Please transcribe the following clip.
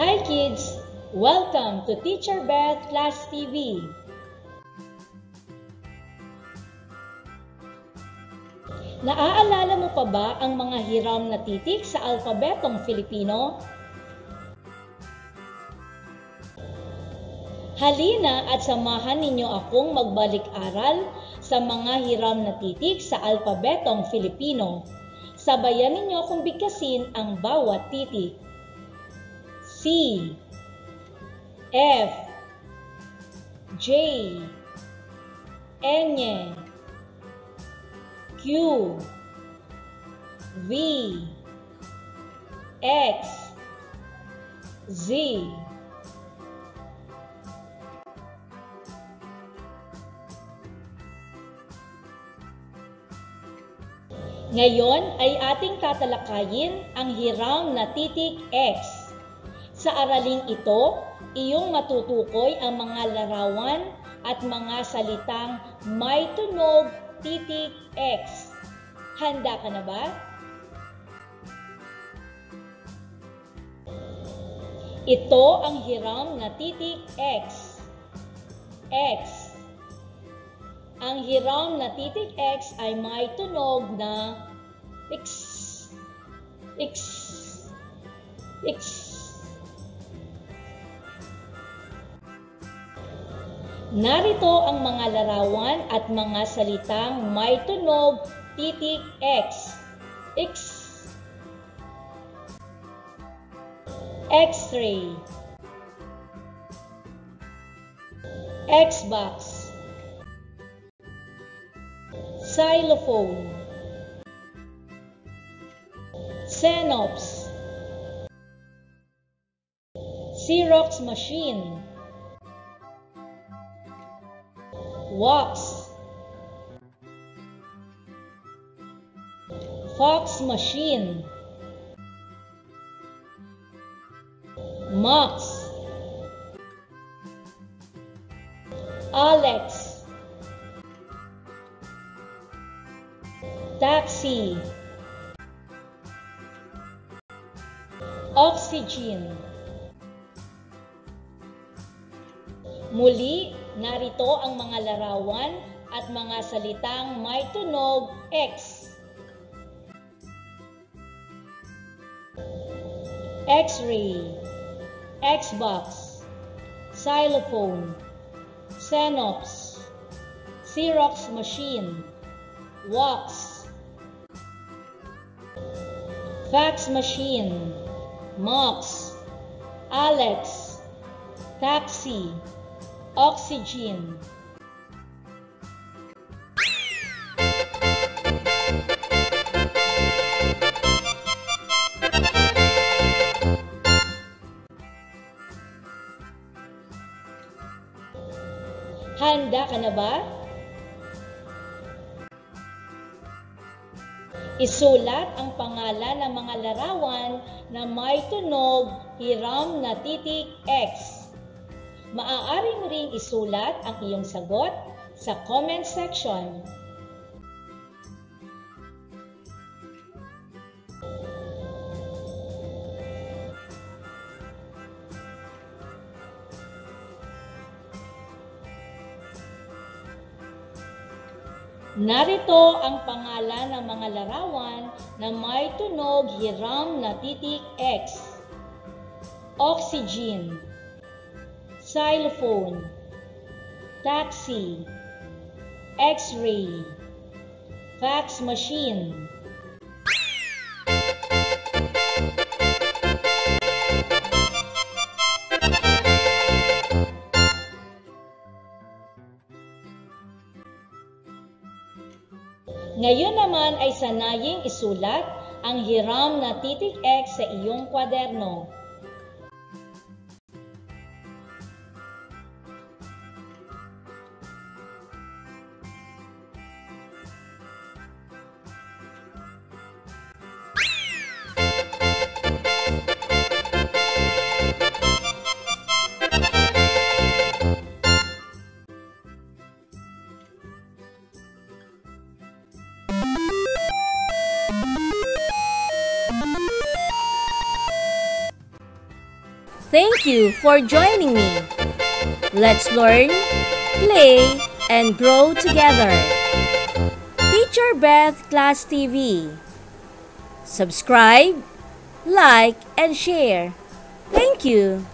Hi kids! Welcome to Teacher Beth Class TV. Naaalala mo pa ba ang mga hiram na titik sa alpabetong Filipino? Halina at samahan ninyo akong magbalik-aral sa mga hiram na titik sa alpabetong Filipino. Sabayan ninyo akong bigkasin ang bawat titik. C, F, J, N, Q, V, X, Z. Ngayon ay ating tatalakayin ang hiram na titik X. Sa araling ito, iyong matutukoy ang mga larawan at mga salitang may tunog titik X. Handa ka na ba? Ito ang hiram na titik X. X. Ang hiram na titik X ay may tunog na X. X. X. Narito ang mga larawan at mga salitang may tunog titik X. X. X-ray. Xbox. Xylophone. Xenops. Xerox machine. Wax. Fax machine. Max. Alex. Taxi. Oxygen. Muli, narito ang mga larawan at mga salitang may tunog X. X-ray, Xbox, Xylophone, Xenops, Xerox machine, Wax, Fax machine, Max, Alex, Taxi, Oxygen. Handa ka na ba? Isulat ang pangalan ng mga larawan na may tunog hiram na titik X. Maaari mo ring isulat ang iyong sagot sa comment section. Narito ang pangalan ng mga larawan na may tunog hiram na titik X. Oxygen. Xylophone. Taxi. X-ray. Fax machine. Ngayon naman ay sanaying isulat ang hiram na titik X sa iyong kwaderno. Thank you for joining me. Let's learn, play, and grow together. Teacher Beth Class TV. Subscribe, like, and share. Thank you.